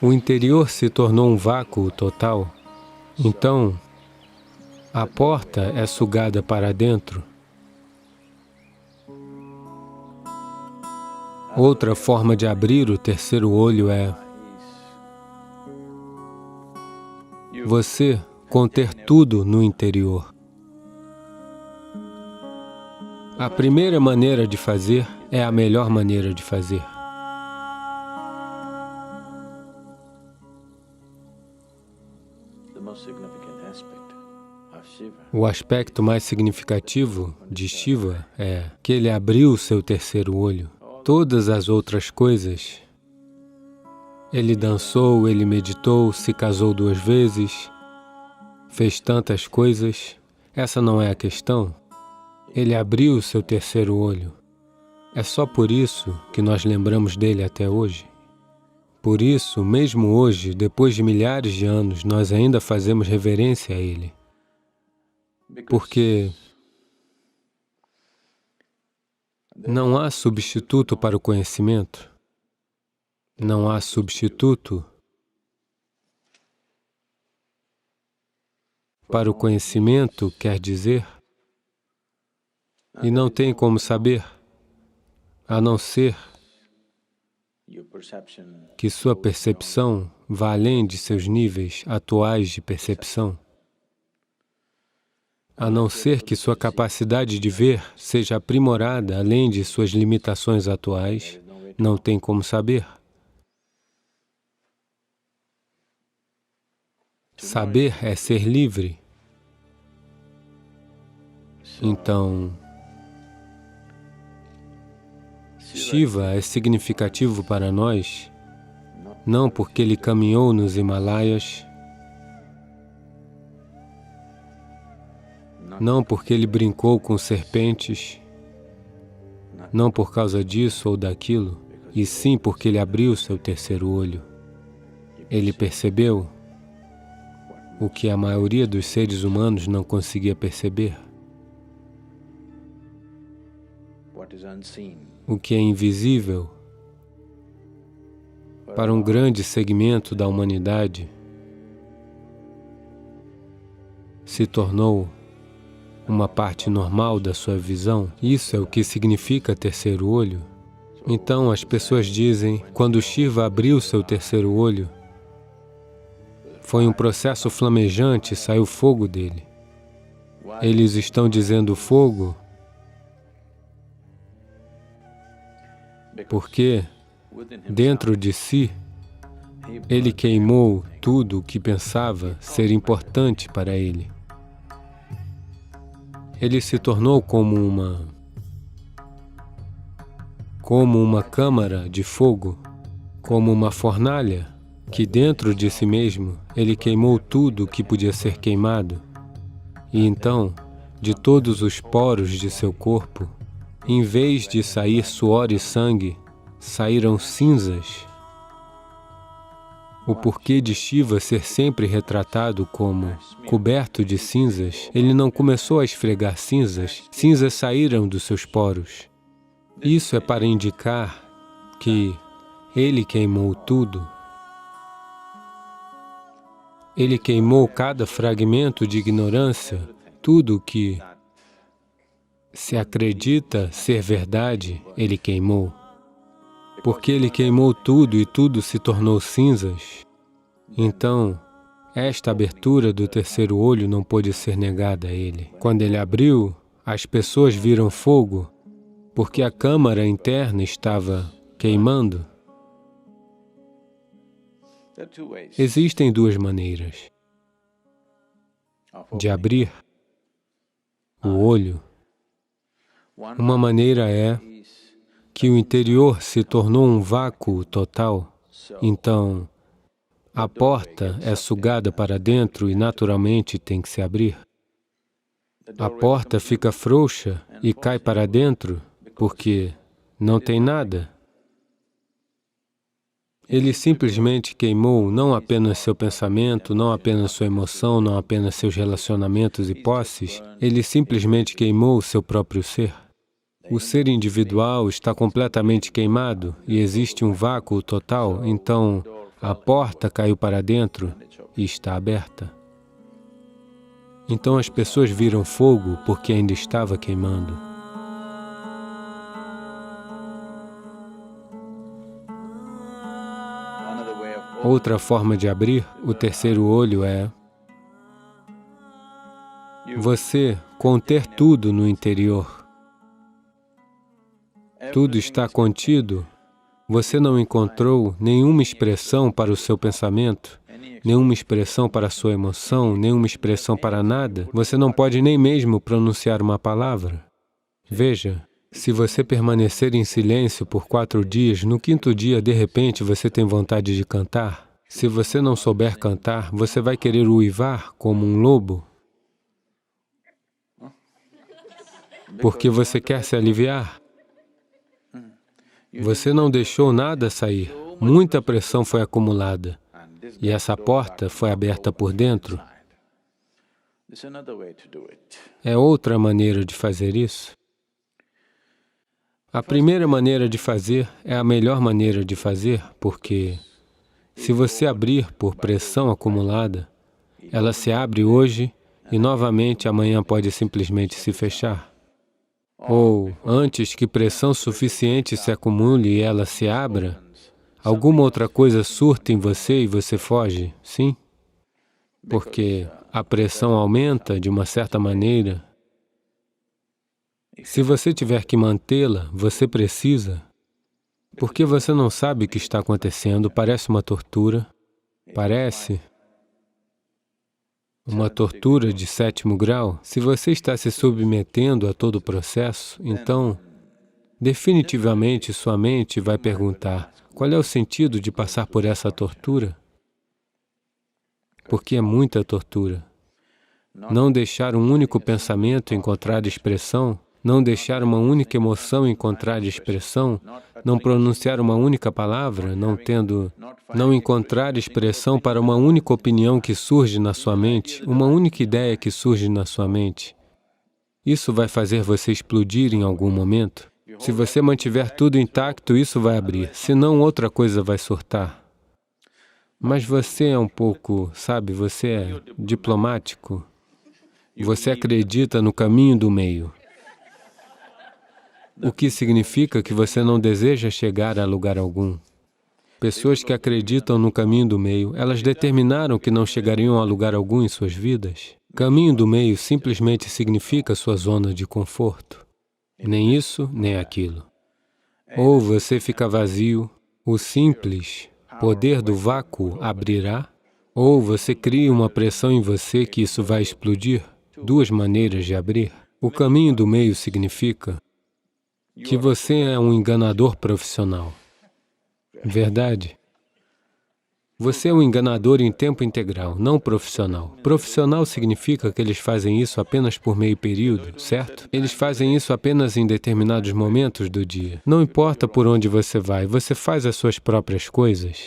o interior se tornou um vácuo total, então a porta é sugada para dentro. Outra forma de abrir o terceiro olho é você conter tudo no interior. A primeira maneira de fazer é a melhor maneira de fazer. O aspecto mais significativo de Shiva é que ele abriu o seu terceiro olho. Todas as outras coisas, ele dançou, ele meditou, se casou 2 vezes, fez tantas coisas, essa não é a questão. Ele abriu o seu terceiro olho. É só por isso que nós lembramos dele até hoje. Por isso, mesmo hoje, depois de milhares de anos, nós ainda fazemos reverência a ele. Porque não há substituto para o conhecimento. Não há substituto para o conhecimento, quer dizer, e não tem como saber, a não ser que sua percepção vá além de seus níveis atuais de percepção. A não ser que sua capacidade de ver seja aprimorada além de suas limitações atuais, não tem como saber. Saber é ser livre. Então, Shiva é significativo para nós, não porque ele caminhou nos Himalaias, não porque ele brincou com serpentes, não por causa disso ou daquilo, e sim porque ele abriu seu terceiro olho. Ele percebeu o que a maioria dos seres humanos não conseguia perceber. O que é invisível para um grande segmento da humanidade se tornou uma parte normal da sua visão. Isso é o que significa terceiro olho. Então as pessoas dizem, quando Shiva abriu seu terceiro olho, foi um processo flamejante, saiu fogo dele. Eles estão dizendo fogo porque dentro de si ele queimou tudo o que pensava ser importante para ele. Ele se tornou como uma câmara de fogo, como uma fornalha, que dentro de si mesmo ele queimou tudo o que podia ser queimado. E então, de todos os poros de seu corpo, em vez de sair suor e sangue, saíram cinzas. O porquê de Shiva ser sempre retratado como coberto de cinzas, ele não começou a esfregar cinzas, cinzas saíram dos seus poros. Isso é para indicar que ele queimou tudo. Ele queimou cada fragmento de ignorância, tudo que se acredita ser verdade, ele queimou. Porque ele queimou tudo e tudo se tornou cinzas, então esta abertura do terceiro olho não pôde ser negada a ele. Quando ele abriu, as pessoas viram fogo, porque a câmara interna estava queimando. Existem 2 maneiras de abrir o olho. Uma maneira é que o interior se tornou um vácuo total, então a porta é sugada para dentro e naturalmente tem que se abrir. A porta fica frouxa e cai para dentro porque não tem nada. Ele simplesmente queimou não apenas seu pensamento, não apenas sua emoção, não apenas seus relacionamentos e posses, ele simplesmente queimou o seu próprio ser. O ser individual está completamente queimado e existe um vácuo total, então A porta caiu para dentro e está aberta. Então as pessoas viram fogo porque ainda estava queimando. Outra forma de abrir o terceiro olho é você conter tudo no interior. Tudo está contido. Você não encontrou nenhuma expressão para o seu pensamento, nenhuma expressão para a sua emoção, nenhuma expressão para nada. Você não pode nem mesmo pronunciar uma palavra. Veja, se você permanecer em silêncio por 4 dias, no 5º dia, de repente, você tem vontade de cantar. Se você não souber cantar, você vai querer uivar como um lobo, porque você quer se aliviar. Você não deixou nada sair. Muita pressão foi acumulada. E essa porta foi aberta por dentro. É outra maneira de fazer isso. A primeira maneira de fazer é a melhor maneira de fazer, porque se você abrir por pressão acumulada, ela se abre hoje e novamente amanhã pode simplesmente se fechar. Ou, antes que pressão suficiente se acumule e ela se abra, alguma outra coisa surta em você e você foge, sim? Porque a pressão aumenta de uma certa maneira. Se você tiver que mantê-la, você precisa, porque você não sabe o que está acontecendo, parece uma tortura, parece uma tortura de 7º grau. Se você está se submetendo a todo o processo, então, definitivamente, sua mente vai perguntar, qual é o sentido de passar por essa tortura? Porque é muita tortura. Não deixar um único pensamento encontrar expressão, não deixar uma única emoção encontrar expressão, não pronunciar uma única palavra, não encontrar expressão para uma única opinião que surge na sua mente, uma única ideia que surge na sua mente. Isso vai fazer você explodir em algum momento. Se você mantiver tudo intacto, isso vai abrir, senão outra coisa vai surtar. Mas você é um pouco, sabe, você é diplomático. Você acredita no caminho do meio. O que significa que você não deseja chegar a lugar algum. Pessoas que acreditam no caminho do meio, elas determinaram que não chegariam a lugar algum em suas vidas. Caminho do meio simplesmente significa sua zona de conforto. Nem isso, nem aquilo. Ou você fica vazio, o simples poder do vácuo abrirá, ou você cria uma pressão em você que isso vai explodir. 2 maneiras de abrir. O caminho do meio significa que você é um enganador profissional. Verdade? Você é um enganador em tempo integral, não profissional. Profissional significa que eles fazem isso apenas por meio período, certo? Eles fazem isso apenas em determinados momentos do dia. Não importa por onde você vai, você faz as suas próprias coisas.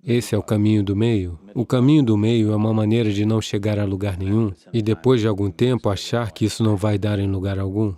Esse é o caminho do meio. O caminho do meio é uma maneira de não chegar a lugar nenhum e depois de algum tempo achar que isso não vai dar em lugar algum.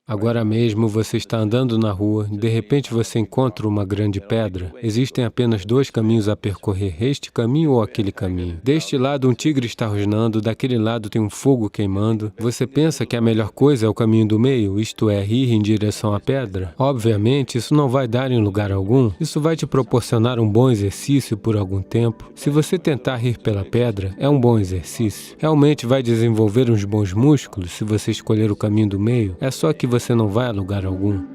Agora mesmo você está andando na rua, de repente você encontra uma grande pedra. Existem apenas 2 caminhos a percorrer, este caminho ou aquele caminho. Deste lado um tigre está rosnando, daquele lado tem um fogo queimando. Você pensa que a melhor coisa é o caminho do meio, isto é, ir em direção à pedra? Obviamente, isso não vai dar em lugar algum. Isso vai te proporcionar um bom exercício por algum tempo. Se você tentar ir pela pedra, é um bom exercício. Realmente vai desenvolver uns bons músculos se você escolher o caminho do meio. É só que você não vai a lugar algum.